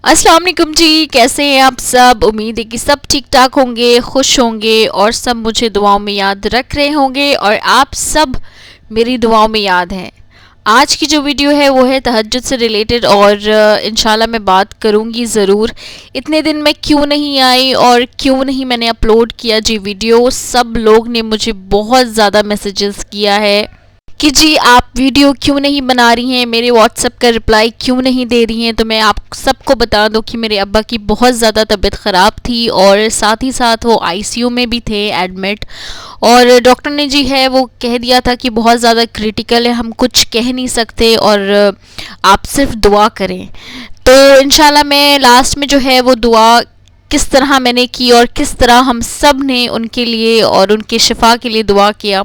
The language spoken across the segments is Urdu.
السلام علیکم جی، کیسے ہیں آپ سب؟ امید ہے کہ سب ٹھیک ٹھاک ہوں گے، خوش ہوں گے اور سب مجھے دعاؤں میں یاد رکھ رہے ہوں گے اور آپ سب میری دعاؤں میں یاد ہیں۔ آج کی جو ویڈیو ہے وہ ہے تہجد سے ریلیٹڈ اور انشاءاللہ میں بات کروں گی ضرور۔ اتنے دن میں کیوں نہیں آئی اور کیوں نہیں میں نے اپلوڈ کیا جی ویڈیو، سب لوگ نے مجھے بہت زیادہ میسیجز کیا ہے کہ جی آپ ویڈیو کیوں نہیں بنا رہی ہیں، میرے واٹس ایپ کا رپلائی کیوں نہیں دے رہی ہیں۔ تو میں آپ سب کو بتا دوں کہ میرے ابا کی بہت زیادہ طبیعت خراب تھی اور ساتھ ہی ساتھ وہ آئی سی یو میں بھی تھے ایڈمٹ، اور ڈاکٹر نے جی ہے وہ کہہ دیا تھا کہ بہت زیادہ کریٹیکل ہے، ہم کچھ کہہ نہیں سکتے اور آپ صرف دعا کریں۔ تو انشاءاللہ میں لاسٹ میں جو ہے وہ دعا کس طرح میں نے کی اور کس طرح ہم سب نے ان کے لیے اور ان کے شفا کے لیے دعا کیا،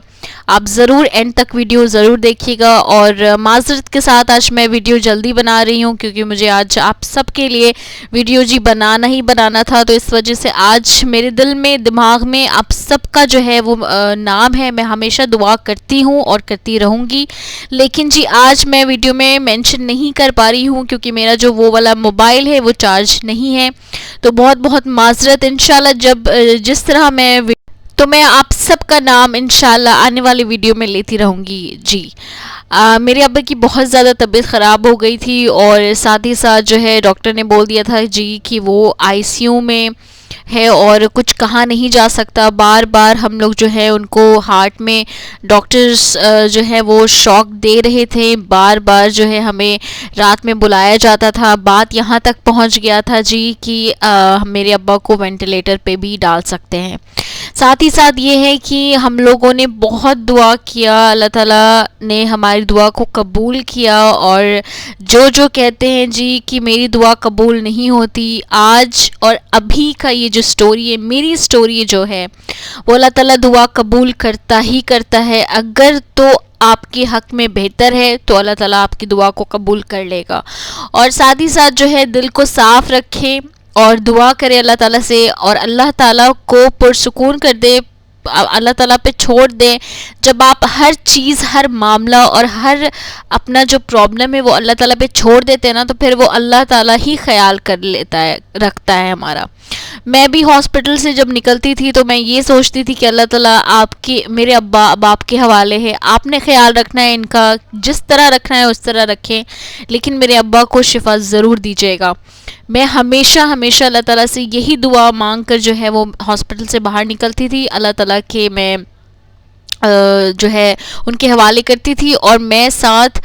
آپ ضرور اینڈ تک ویڈیو ضرور دیکھیے گا۔ اور معذرت کے ساتھ آج میں ویڈیو جلدی بنا رہی ہوں کیونکہ مجھے آج آپ سب کے لیے ویڈیو جی بنانا تھا، تو اس وجہ سے آج میرے دل میں دماغ میں آپ سب کا جو ہے وہ نام ہے، میں ہمیشہ دعا کرتی ہوں اور کرتی رہوں گی، لیکن جی آج میں ویڈیو میں مینشن نہیں کر پا رہی ہوں کیونکہ میرا جو وہ والا موبائل ہے وہ چارج نہیں ہے، تو بہت بہت معذرت۔ انشاءاللہ جب جس طرح میں آپ سب کا نام انشاءاللہ آنے والی ویڈیو میں لیتی رہوں گی جی۔ میرے ابا کی بہت زیادہ طبیعت خراب ہو گئی تھی اور ساتھ ہی ساتھ جو ہے ڈاکٹر نے بول دیا تھا جی کہ وہ آئی سی یو میں ہے اور کچھ کہا نہیں جا سکتا۔ بار بار ہم لوگ جو ہے ان کو ہارٹ میں ڈاکٹرز جو ہے وہ شاک دے رہے تھے، بار بار جو ہے ہمیں رات میں بلایا جاتا تھا، بات یہاں تک پہنچ گیا تھا جی کہ میرے ابا کو وینٹیلیٹر پہ بھی ڈال سکتے ہیں۔ ساتھ ہی ساتھ یہ ہے کہ ہم لوگوں نے بہت دعا کیا، اللہ تعالیٰ نے ہماری دعا کو قبول کیا، اور جو کہتے ہیں جی کہ میری دعا قبول نہیں ہوتی، آج اور ابھی کا یہ جو سٹوری ہے، میری سٹوری جو ہے وہ اللہ تعالیٰ دعا قبول کرتا ہی کرتا ہے۔ اگر تو آپ کے حق میں بہتر ہے تو اللہ تعالیٰ آپ کی دعا کو قبول کر لے گا، اور ساتھ ہی ساتھ جو ہے دل کو صاف رکھیں اور دعا کرے اللہ تعالیٰ سے، اور اللہ تعالیٰ کو پرسکون کر دے، اللہ تعالیٰ پہ چھوڑ دیں۔ جب آپ ہر چیز، ہر معاملہ اور ہر اپنا جو پرابلم ہے وہ اللہ تعالیٰ پہ چھوڑ دیتے ہیں نا، تو پھر وہ اللہ تعالیٰ ہی خیال کر لیتا ہے، رکھتا ہے ہمارا۔ میں بھی ہاسپٹل سے جب نکلتی تھی تو میں یہ سوچتی تھی کہ اللہ تعالیٰ آپ کے، میرے ابا اب آپ کے حوالے ہے، آپ نے خیال رکھنا ہے ان کا، جس طرح رکھنا ہے اس طرح رکھیں، لیکن میرے ابا کو شفا ضرور دیجیے گا۔ میں ہمیشہ اللہ تعالیٰ سے یہی دعا مانگ کر جو ہے وہ ہاسپٹل سے باہر نکلتی تھی، اللہ تعالیٰ کے میں جو ہے ان کے حوالے کرتی تھی اور میں ساتھ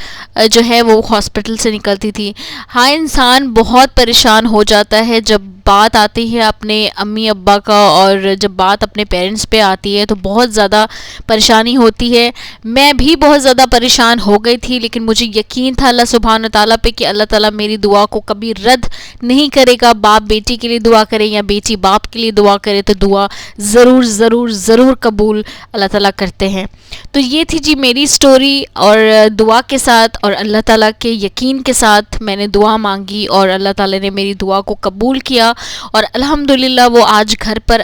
جو ہے وہ ہاسپٹل سے نکلتی تھی۔ ہاں، انسان بہت پریشان ہو جاتا ہے جب بات آتی ہے اپنے امی ابا کا، اور جب بات اپنے پیرنٹس پہ آتی ہے تو بہت زیادہ پریشانی ہوتی ہے۔ میں بھی بہت زیادہ پریشان ہو گئی تھی، لیکن مجھے یقین تھا اللہ سبحانہ تعالیٰ پہ کہ اللہ تعالیٰ میری دعا کو کبھی رد نہیں کرے گا۔ باپ بیٹی کے لیے دعا کرے یا بیٹی باپ کے لیے دعا کرے تو دعا ضرور ضرور ضرور قبول اللہ تعالیٰ کرتے ہیں۔ تو یہ تھی جی میری سٹوری، اور دعا کے ساتھ اور اللہ تعالیٰ کے یقین کے ساتھ میں نے دعا مانگی اور اللہ تعالیٰ نے میری دعا کو قبول کیا، اور الحمدللہ وہ آج گھر پر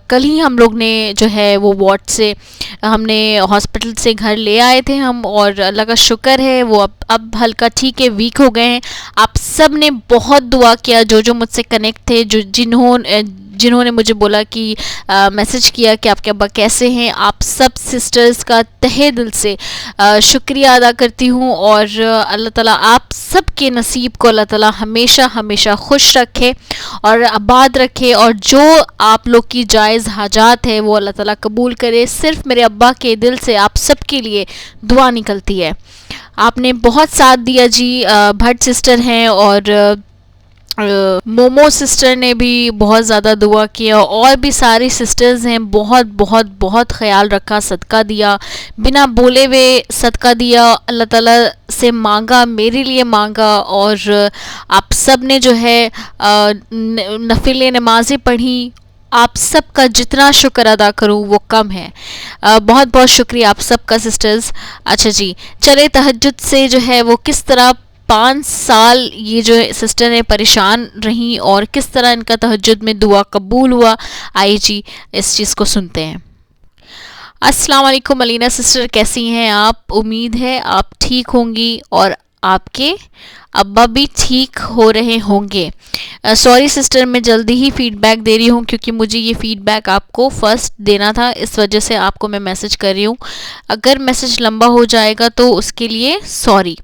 کل ہی ہم لوگ نے جو ہے وہ وارڈ سے، ہم نے ہاسپٹل سے گھر لے آئے تھے ہم، اور اللہ کا شکر ہے وہ اب ہلکا ٹھیک ہے، ویک ہو گئے ہیں۔ آپ سب نے بہت دعا کیا، جو مجھ سے کنیکٹ تھے، جنہوں نے مجھے بولا کہ میسج کیا کہ آپ کے ابا کیسے ہیں، آپ سب سسٹرز کا تہہ دل سے شکریہ ادا کرتی ہوں، اور اللہ تعالیٰ آپ سب کے نصیب کو اللہ تعالیٰ ہمیشہ ہمیشہ خوش رکھے اور آباد رکھے، اور جو آپ لوگ کی جائز حاجات ہے وہ اللہ تعالیٰ قبول کرے۔ صرف میرے ابا کے دل سے آپ سب کے لیے دعا نکلتی ہے۔ آپ نے بہت ساتھ دیا جی، بھٹ سسٹر ہیں اور مومو سسٹر نے بھی بہت زیادہ دعا کیا، اور بھی ساری سسٹرز ہیں، بہت بہت بہت خیال رکھا، صدقہ دیا، بنا بولے ہوئے صدقہ دیا، اللہ تعالیٰ سے مانگا، میرے لیے مانگا، اور آپ سب نے جو ہے نفل نمازیں پڑھی۔ آپ سب کا جتنا شکر ادا کروں وہ کم ہے۔ بہت بہت شکریہ آپ سب کا سسٹرز۔ اچھا جی، چلے تہجد سے جو ہے وہ کس طرح 5 سال یہ جو سسٹر نے پریشان رہیں اور کس طرح ان کا تہجد میں دعا قبول ہوا، آئی جی اس چیز کو سنتے ہیں۔ السلام علیکم علینا سسٹر، کیسی ہیں آپ؟ امید ہے آپ ٹھیک ہوں گی اور آپ کے ابا بھی ٹھیک ہو رہے ہوں گے. سوری سسٹر، میں جلدی ہی فیڈ بیک دے رہی ہوں کیونکہ مجھے یہ فیڈ بیک آپ کو فرسٹ دینا تھا، اس وجہ سے آپ کو میں میسج کر رہی ہوں. اگر میسج لمبا ہو جائے گا تو اس کے لیے سوری.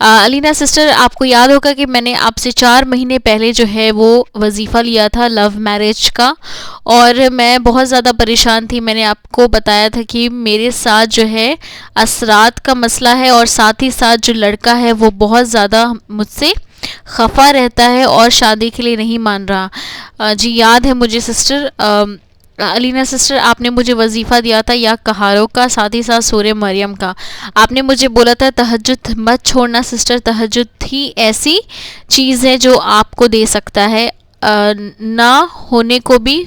علینا سسٹر، آپ کو یاد ہوگا کہ میں نے آپ سے 4 مہینے پہلے جو ہے وہ وظیفہ لیا تھا لو میرج کا، اور میں بہت زیادہ پریشان تھی. میں نے آپ کو بتایا تھا کہ میرے ساتھ جو ہے اثرات کا مسئلہ ہے، اور ساتھ ہی ساتھ جو لڑکا ہے وہ بہت زیادہ مجھ سے خفا رہتا ہے اور شادی کے لیے نہیں مان رہا. جی یاد ہے مجھے سسٹر. علینا سسٹر، آپ نے مجھے وظیفہ دیا تھا یا کہاروں کا، ساتھ ہی ساتھ سورہ مریم کا. آپ نے مجھے بولا تھا تہجد مت چھوڑنا سسٹر، تہجد ہی ایسی چیز ہے جو آپ کو دے سکتا ہے، نہ ہونے کو بھی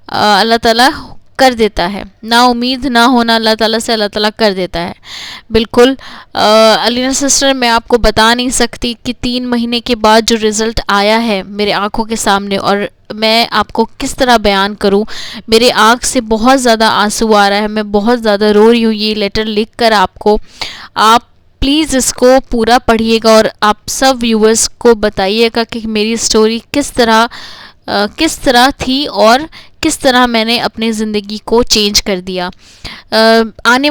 اللہ تعالیٰ کر دیتا ہے، نا امید نہ ہونا اللہ تعالیٰ سے اللہ تعالیٰ کر دیتا ہے. بالکل علینا سسٹر، میں آپ کو بتا نہیں سکتی کہ 3 مہینے کے بعد جو رزلٹ آیا ہے میرے آنکھوں کے سامنے، اور میں آپ کو کس طرح بیان کروں. میرے آنکھ سے بہت زیادہ آنسو آ رہا ہے، میں بہت زیادہ رو رہی ہوں یہ لیٹر لکھ کر آپ کو. آپ پلیز اس کو پورا پڑھیے گا اور آپ سب ویورز کو بتائیے گا کہ میری سٹوری کس طرح تھی اور کس طرح میں نے اپنی زندگی کو چینج کر دیا. آنے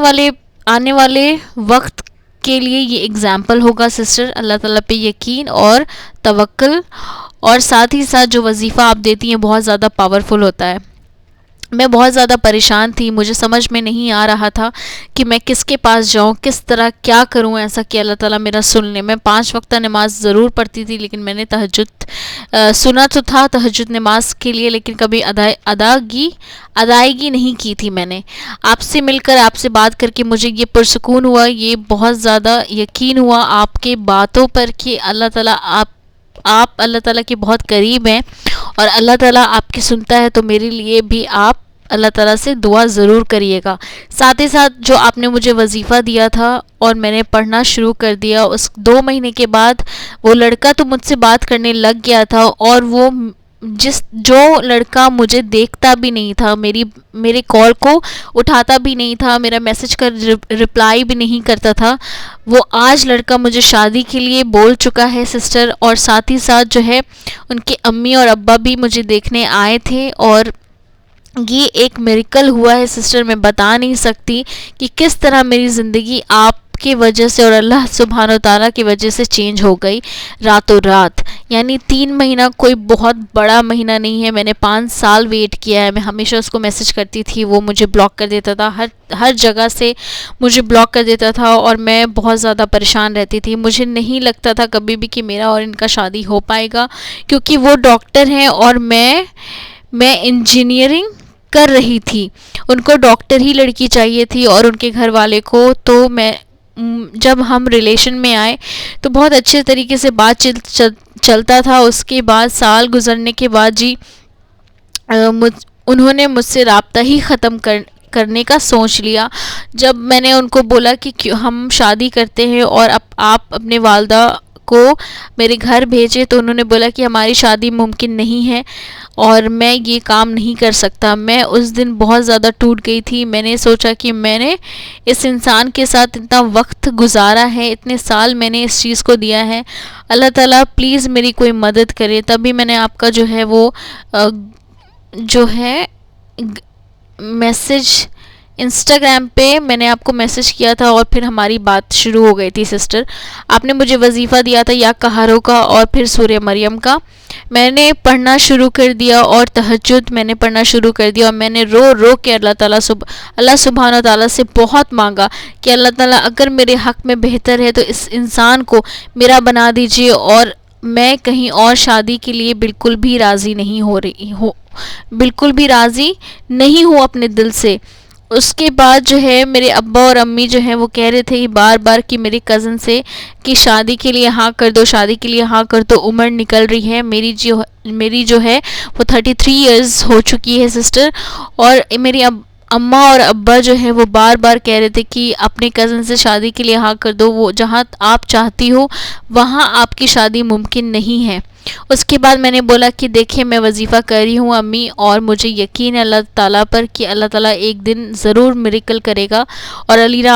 والے وقت کے لیے یہ اگزامپل ہوگا سسٹر. اللہ تعالیٰ پہ یقین اور توکل، اور ساتھ ہی ساتھ جو وظیفہ آپ دیتی ہیں بہت زیادہ پاورفل ہوتا ہے. میں بہت زیادہ پریشان تھی، مجھے سمجھ میں نہیں آ رہا تھا کہ میں کس کے پاس جاؤں، کس طرح کیا کروں ایسا کہ اللہ تعالیٰ میرا سن لے. میں 5 وقتہ نماز ضرور پڑھتی تھی، لیکن میں نے تہجد سنا تو تھا تہجد نماز کے لیے، لیکن کبھی ادائیگی نہیں کی تھی میں نے. آپ سے مل کر، آپ سے بات کر کے مجھے یہ پرسکون ہوا، یہ بہت زیادہ یقین ہوا آپ کے باتوں پر کہ اللہ تعالیٰ آپ اللہ تعالیٰ کے بہت قریب ہیں، اور اللہ تعالیٰ آپ کی سنتا ہے. تو میرے لیے بھی آپ اللہ تعالیٰ سے دعا ضرور کریے گا. ساتھ ہی ساتھ جو آپ نے مجھے وظیفہ دیا تھا اور میں نے پڑھنا شروع کر دیا، اس 2 مہینے کے بعد وہ لڑکا تو مجھ سے بات کرنے لگ گیا تھا، اور وہ جو لڑکا مجھے دیکھتا بھی نہیں تھا، میرے کال کو اٹھاتا بھی نہیں تھا، میرا میسج کا رپلائی بھی نہیں کرتا تھا، وہ آج لڑکا مجھے شادی کے لیے بول چکا ہے سسٹر. اور ساتھ ہی ساتھ جو ہے ان کے امی اور ابا بھی مجھے دیکھنے آئے تھے، اور یہ ایک میریکل ہوا ہے سسٹر. میں بتا نہیں سکتی کہ کس طرح میری زندگی آپ کی وجہ سے اور اللہ سبحانہ و تعالیٰ کی وجہ سے چینج ہو گئی راتوں رات. یعنی 3 مہینہ کوئی بہت بڑا مہینہ نہیں ہے. میں نے 5 سال ویٹ کیا ہے. میں ہمیشہ اس کو میسج کرتی تھی، وہ مجھے بلاک کر دیتا تھا، ہر جگہ سے مجھے بلاک کر دیتا تھا، اور میں بہت زیادہ پریشان رہتی تھی. مجھے نہیں لگتا تھا کبھی بھی کہ میرا اور ان کا شادی ہو پائے گا، کیونکہ وہ ڈاکٹر ہیں اور میں انجینئرنگ کر رہی تھی. ان کو ڈاکٹر ہی لڑکی چاہیے تھی، اور ان کے گھر والے کو. تو جب ہم ریلیشن میں آئے تو بہت اچھے طریقے سے بات چلتا تھا. اس کے بعد سال گزرنے کے بعد جی انہوں نے مجھ سے رابطہ ہی ختم کرنے کا سوچ لیا. جب میں نے ان کو بولا کہ ہم شادی کرتے ہیں اور آپ اپنے والدہ کو میرے گھر بھیجے، تو انہوں نے بولا کہ ہماری شادی ممکن نہیں ہے اور میں یہ کام نہیں کر سکتا. میں اس دن بہت زیادہ ٹوٹ گئی تھی. میں نے سوچا کہ میں نے اس انسان کے ساتھ اتنا وقت گزارا ہے، اتنے سال میں نے اس چیز کو دیا ہے، اللہ تعالیٰ پلیز میری کوئی مدد کرے. تبھی میں نے آپ کا جو ہے وہ میسج انسٹاگرام پہ میں نے آپ کو میسج کیا تھا، اور پھر ہماری بات شروع ہو گئی تھی سسٹر. آپ نے مجھے وظیفہ دیا تھا یا کہاروں کا اور پھر سورہ مریم کا. میں نے پڑھنا شروع کر دیا، اور تہجد میں نے پڑھنا شروع کر دیا، اور میں نے رو کے اللہ سبحانہ و تعالیٰ سے بہت مانگا کہ اللہ تعالیٰ اگر میرے حق میں بہتر ہے تو اس انسان کو میرا بنا دیجیے، اور میں کہیں اور شادی کے لیے بالکل بھی راضی نہیں ہوں اپنے دل سے. اس کے بعد جو ہے میرے ابا اور امی جو ہیں وہ کہہ رہے تھے بار بار کہ میری کزن سے کہ شادی کے لیے ہاں کر دو، شادی کے لیے ہاں کر دو، عمر نکل رہی ہے. میری جو ہے وہ 33 ایئرز ہو چکی ہے سسٹر، اور میری اماں اور ابا جو ہے وہ بار بار کہہ رہے تھے کہ اپنے کزن سے شادی کے لیے ہاں کر دو، وہ جہاں آپ چاہتی ہو وہاں آپ کی شادی ممکن نہیں ہے. اس کے بعد میں نے بولا کہ دیکھیں میں وظیفہ کر رہی ہوں امی، اور مجھے یقین ہے اللہ تعالیٰ پر کہ اللہ تعالیٰ ایک دن ضرور میریکل کرے گا. اور علینا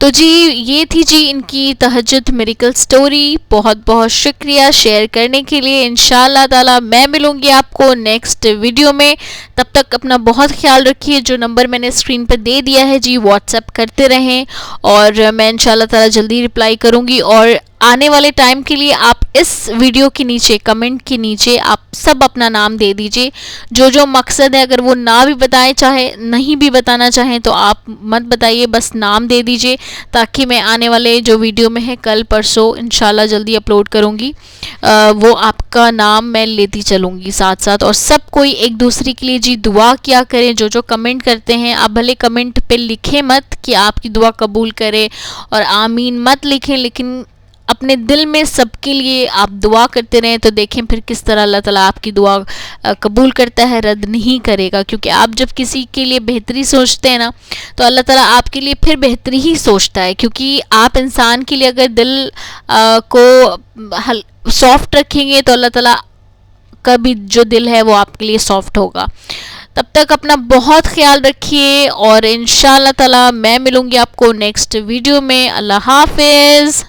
تو جی یہ تھی جی ان کی تہجد میریکل سٹوری. بہت بہت شکریہ شیئر کرنے کے لیے. انشاءاللہ تعالی میں ملوں گی آپ کو نیکسٹ ویڈیو میں. تب تک اپنا بہت خیال رکھیے. جو نمبر میں نے اسکرین پہ دے دیا ہے جی واٹس ایپ کرتے رہیں اور میں انشاءاللہ تعالی جلدی رپلائی کروں گی. اور آنے والے ٹائم کے لیے آپ اس ویڈیو کے نیچے کمنٹ کے نیچے آپ سب اپنا نام دے دیجئے. جو مقصد ہے اگر وہ نہ بھی بتائیں چاہے نہیں بھی بتانا چاہیں تو آپ مت بتائیے, بس نام دے دیجئے تاکہ میں آنے والے جو ویڈیو میں ہے کل پرسوں انشاءاللہ جلدی اپلوڈ کروں گی وہ آپ کا نام میں لیتی چلوں گی ساتھ ساتھ. اور سب کوئی ایک دوسرے کے لیے جی دعا کیا کریں. جو کمنٹ کرتے ہیں آپ بھلے کمنٹ پہ لکھیں مت کہ آپ کی دعا قبول کرے اور آمین مت لکھیں, لیکن اپنے دل میں سب کے لیے آپ دعا کرتے رہیں تو دیکھیں پھر کس طرح اللہ تعالیٰ آپ کی دعا قبول کرتا ہے, رد نہیں کرے گا. کیونکہ آپ جب کسی کے لیے بہتری سوچتے ہیں نا تو اللہ تعالیٰ آپ کے لیے پھر بہتری ہی سوچتا ہے. کیونکہ آپ انسان کے لیے اگر دل کو سافٹ رکھیں گے تو اللہ تعالیٰ کا بھی جو دل ہے وہ آپ کے لیے سافٹ ہوگا. تب تک اپنا بہت خیال رکھیے اور انشاءاللہ تعالی میں ملوں گی آپ کو نیکسٹ ویڈیو میں. اللہ حافظ.